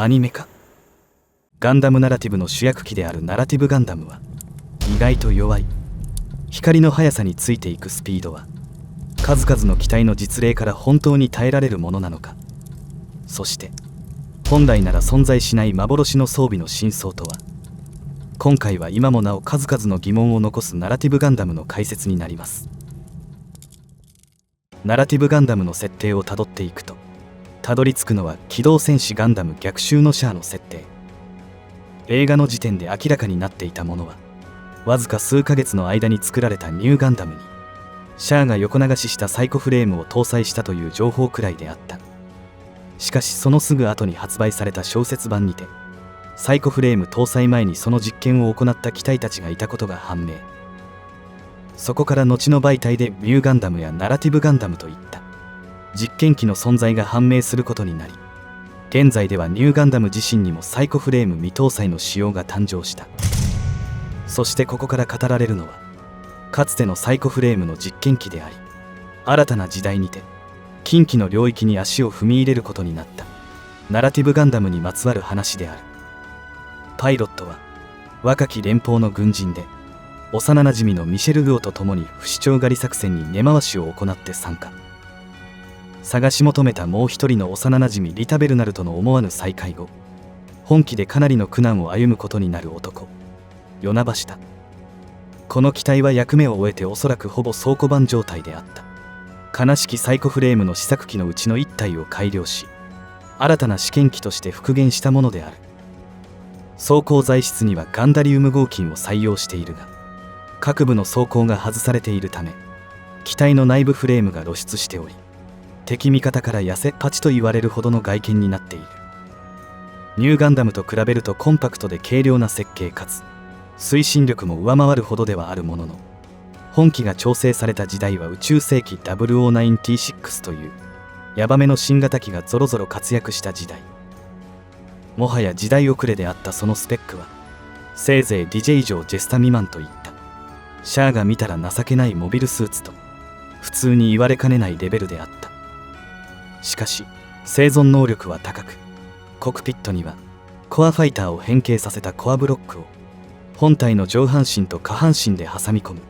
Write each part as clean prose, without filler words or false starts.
アニメ化。ガンダムナラティブの主役機であるナラティブガンダムは意外と弱い。光の速さについていくスピードは数々の機体の実例から本当に耐えられるものなのか。そして本来なら存在しない幻の装備の真相とは。今回は今もなお数々の疑問を残すナラティブガンダムの解説になります。ナラティブガンダムの設定をたどっていくと、たどり着くのは機動戦士ガンダム逆襲のシャアの設定。映画の時点で明らかになっていたものは、わずか数ヶ月の間に作られたニューガンダムにシャアが横流ししたサイコフレームを搭載したという情報くらいであった。しかしそのすぐ後に発売された小説版にて、サイコフレーム搭載前にその実験を行った機体たちがいたことが判明。そこから後の媒体でミューガンダムやナラティブガンダムといった実験機の存在が判明することになり、現在ではニューガンダム自身にもサイコフレーム未搭載の仕様が誕生した。そしてここから語られるのは、かつてのサイコフレームの実験機であり、新たな時代にて近畿の領域に足を踏み入れることになったナラティブガンダムにまつわる話である。パイロットは若き連邦の軍人で、幼なじみのミシェル・グオと共に不死鳥狩り作戦に根回しを行って参加。探し求めたもう一人の幼なじみリタ・ベルナルとの思わぬ再会後、本気でかなりの苦難を歩むことになる男、ヨナバシタ。この機体は役目を終えておそらくほぼ倉庫版状態であった。悲しきサイコフレームの試作機のうちの1体を改良し、新たな試験機として復元したものである。装甲材質にはガンダリウム合金を採用しているが、各部の装甲が外されているため、機体の内部フレームが露出しており、敵味方から痩せパチと言われるほどの外見になっている。ニューガンダムと比べるとコンパクトで軽量な設計かつ推進力も上回るほどではあるものの、本機が調整された時代は宇宙世紀 009T6 というヤバめの新型機がぞろぞろ活躍した時代。もはや時代遅れであったそのスペックは、せいぜい DJ 以上ジェスタ未満といったシャアが見たら情けないモビルスーツと普通に言われかねないレベルであった。しかし生存能力は高く、コクピットにはコアファイターを変形させたコアブロックを本体の上半身と下半身で挟み込む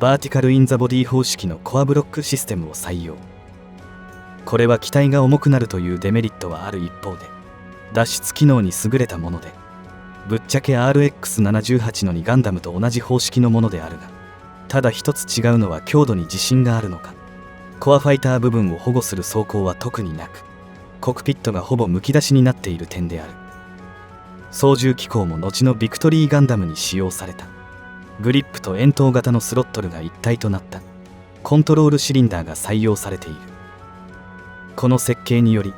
バーティカル・イン・ザ・ボディ方式のコアブロックシステムを採用。これは機体が重くなるというデメリットはある一方で、脱出機能に優れたもので、ぶっちゃけ RX-78 の2ガンダムと同じ方式のものであるが、ただ一つ違うのは強度に自信があるのか。コアファイター部分を保護する装甲は特になく、コクピットがほぼむき出しになっている点である。操縦機構も後のビクトリーガンダムに使用されたグリップと円筒型のスロットルが一体となったコントロールシリンダーが採用されている。この設計により、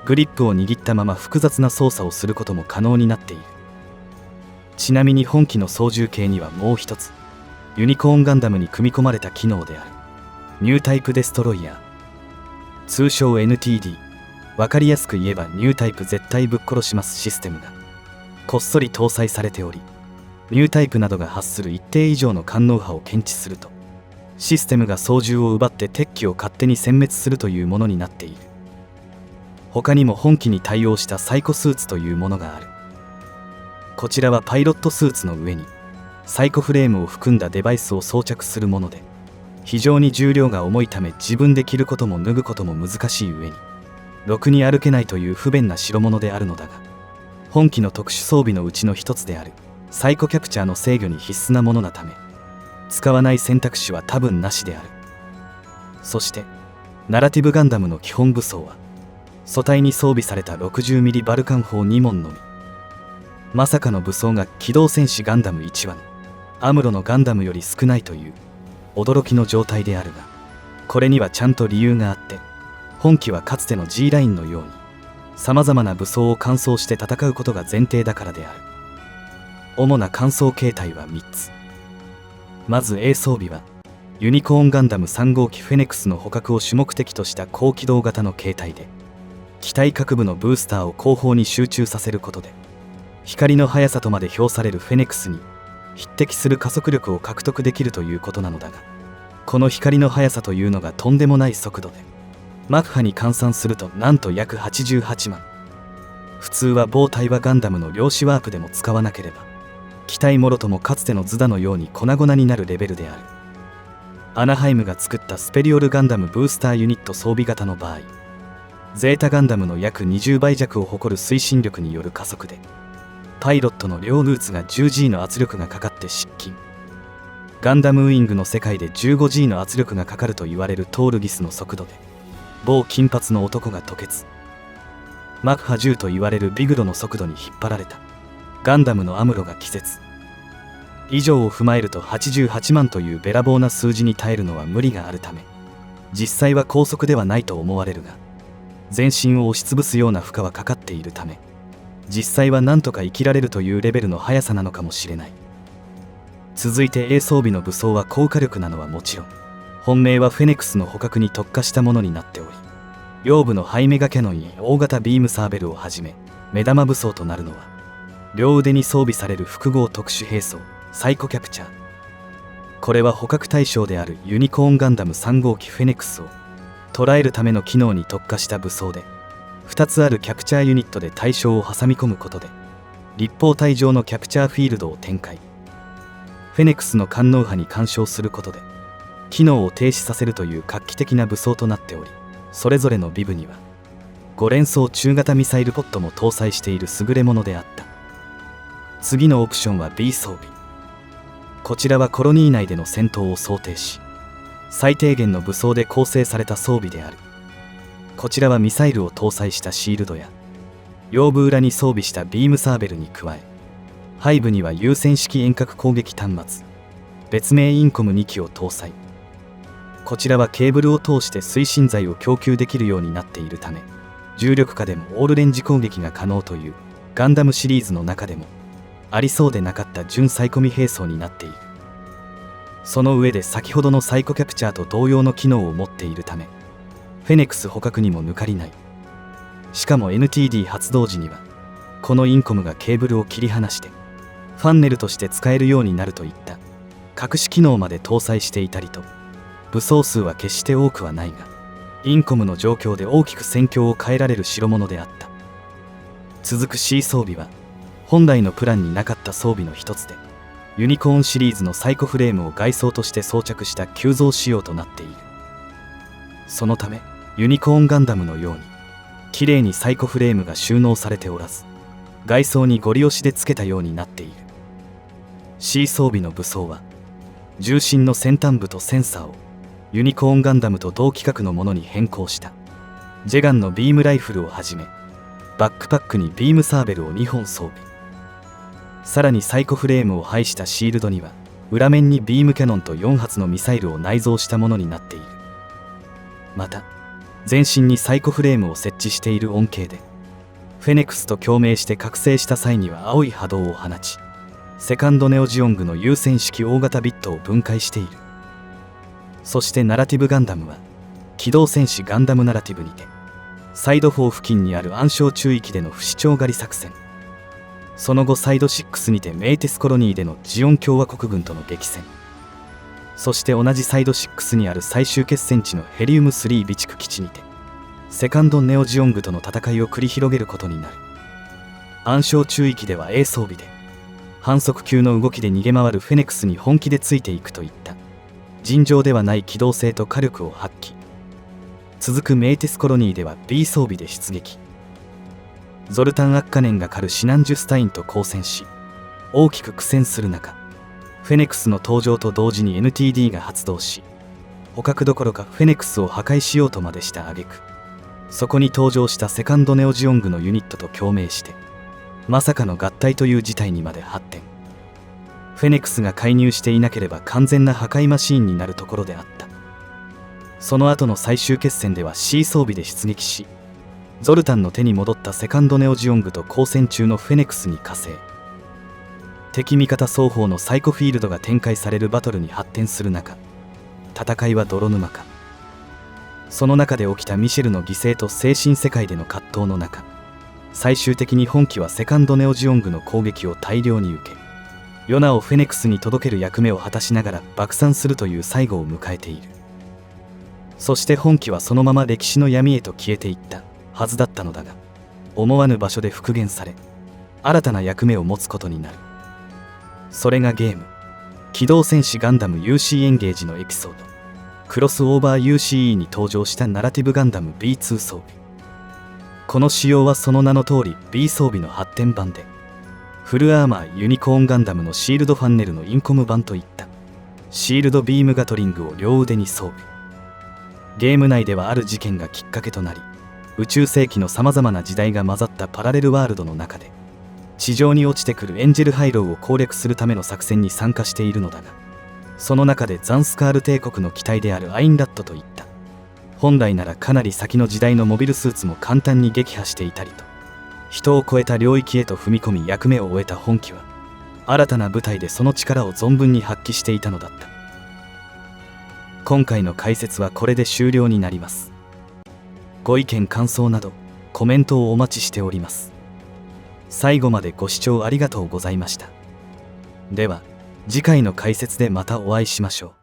グリップを握ったまま複雑な操作をすることも可能になっている。ちなみに本機の操縦系にはもう一つ、ユニコーンガンダムに組み込まれた機能であるニュータイプデストロイヤー、通称 NTD、 わかりやすく言えばニュータイプ絶対ぶっ殺しますシステムがこっそり搭載されており、ニュータイプなどが発する一定以上の感能波を検知すると、システムが操縦を奪って敵機を勝手に殲滅するというものになっている。他にも本機に対応したサイコスーツというものがある。こちらはパイロットスーツの上にサイコフレームを含んだデバイスを装着するもので、非常に重量が重いため自分で着ることも脱ぐことも難しい上に、ろくに歩けないという不便な代物であるのだが、本機の特殊装備のうちの一つであるサイコキャプチャーの制御に必須なものなため、使わない選択肢は多分なしである。そしてナラティブガンダムの基本武装は素体に装備された 60mm バルカン砲2門のみ。まさかの武装が機動戦士ガンダム1話のアムロのガンダムより少ないという驚きの状態であるが、これにはちゃんと理由があって、本機はかつての G ラインのようにさまざまな武装を換装して戦うことが前提だからである。主な換装形態は3つ。まず A 装備はユニコーンガンダム3号機フェネクスの捕獲を主目的とした高機動型の形態で、機体各部のブースターを後方に集中させることで、光の速さとまで評されるフェネクスに匹敵する加速力を獲得できるということなのだが、この光の速さというのがとんでもない速度で、マッハに換算するとなんと約88万。普通は某対話ガンダムの量子ワープでも使わなければ機体もろともかつてのズダのように粉々になるレベルである。アナハイムが作ったスペリオルガンダムブースターユニット装備型の場合、ゼータガンダムの約20倍弱を誇る推進力による加速でパイロットの両ルーツが 10G の圧力がかかって失禁。ガンダムウイングの世界で 15G の圧力がかかると言われるトールギスの速度で某金髪の男が吐血。マッハ10と言われるビグロの速度に引っ張られたガンダムのアムロが気絶。以上を踏まえると88万というべらぼうな数字に耐えるのは無理があるため、実際は高速ではないと思われるが、全身を押しつぶすような負荷はかかっているため、実際は何とか生きられるというレベルの速さなのかもしれない。続いて A 装備の武装は高火力なのはもちろん、本命はフェネクスの捕獲に特化したものになっており、両部のハイメガキャノンや大型ビームサーベルをはじめ目玉武装となるのは、両腕に装備される複合特殊兵装サイコキャプチャー。これは捕獲対象であるユニコーンガンダム3号機フェネクスを捕らえるための機能に特化した武装で、2つあるキャプチャーユニットで対象を挟み込むことで立方体上のキャプチャーフィールドを展開。フェネクスの官能波に干渉することで機能を停止させるという画期的な武装となっており、それぞれのビブには5連装中型ミサイルポットも搭載している優れものであった。次のオプションは B 装備。こちらはコロニー内での戦闘を想定し最低限の武装で構成された装備である。こちらはミサイルを搭載したシールドや腰部裏に装備したビームサーベルに加え、背部には有線式遠隔攻撃端末別名インコム2機を搭載。こちらはケーブルを通して推進剤を供給できるようになっているため、重力下でもオールレンジ攻撃が可能というガンダムシリーズの中でもありそうでなかった純サイコミ兵装になっている。その上で先ほどのサイコキャプチャーと同様の機能を持っているため、フェネクス捕獲にも抜かりない。しかも NTD 発動時にはこのインコムがケーブルを切り離してファンネルとして使えるようになるといった隠し機能まで搭載していたりと、武装数は決して多くはないがインコムの状況で大きく戦況を変えられる代物であった。続く C 装備は本来のプランになかった装備の一つで、ユニコーンシリーズのサイコフレームを外装として装着した急増仕様となっている。そのためユニコーンガンダムのように綺麗にサイコフレームが収納されておらず、外装にゴリ押しでつけたようになっている。 C 装備の武装は重心の先端部とセンサーをユニコーンガンダムと同規格のものに変更したジェガンのビームライフルをはじめ、バックパックにビームサーベルを2本装備。さらにサイコフレームを配したシールドには裏面にビームキャノンと4発のミサイルを内蔵したものになっている。また全身にサイコフレームを設置している恩恵で、フェネクスと共鳴して覚醒した際には青い波動を放ち、セカンドネオジオングの有線式大型ビットを分解している。そしてナラティブガンダムは機動戦士ガンダムナラティブにてサイド4付近にある暗礁中域での不死鳥狩り作戦、その後サイド6にてメイテスコロニーでのジオン共和国軍との激戦、そして同じサイド6にある最終決戦地のヘリウム3備蓄基地にてセカンドネオジオングとの戦いを繰り広げることになる。暗礁中域では A 装備で反則級の動きで逃げ回るフェネクスに本気でついていくといった尋常ではない機動性と火力を発揮。続くメイテスコロニーでは B 装備で出撃。ゾルタン・アッカネンが狩るシナンジュスタインと交戦し大きく苦戦する中、フェネクスの登場と同時に NTD が発動し捕獲どころかフェネクスを破壊しようとまでした挙句、そこに登場したセカンドネオジオングのユニットと共鳴してまさかの合体という事態にまで発展。フェネクスが介入していなければ完全な破壊マシーンになるところであった。その後の最終決戦では C 装備で出撃し、ゾルタンの手に戻ったセカンドネオジオングと交戦中のフェネクスに加勢。敵味方双方のサイコフィールドが展開されるバトルに発展する中、戦いは泥沼化。その中で起きたミシェルの犠牲と精神世界での葛藤の中、最終的に本機はセカンドネオジオングの攻撃を大量に受け、ヨナをフェネクスに届ける役目を果たしながら爆散するという最後を迎えている。そして本機はそのまま歴史の闇へと消えていったはずだったのだが、思わぬ場所で復元され、新たな役目を持つことになる。それがゲーム機動戦士ガンダム UC エンゲージのエピソードクロスオーバー UCE に登場したナラティブガンダム B2 装備。この仕様はその名の通り B 装備の発展版で、フルアーマーユニコーンガンダムのシールドファンネルのインコム版といったシールドビームガトリングを両腕に装備。ゲーム内ではある事件がきっかけとなり、宇宙世紀のさまざまな時代が混ざったパラレルワールドの中で地上に落ちてくるエンジェルハイローを攻略するための作戦に参加しているのだが、その中でザンスカール帝国の機体であるアインラットといった本来ならかなり先の時代のモビルスーツも簡単に撃破していたりと、人を超えた領域へと踏み込み役目を終えた本機は新たな舞台でその力を存分に発揮していたのだった。今回の解説はこれで終了になります。ご意見感想などコメントをお待ちしております。最後までご視聴ありがとうございました。では次回の解説でまたお会いしましょう。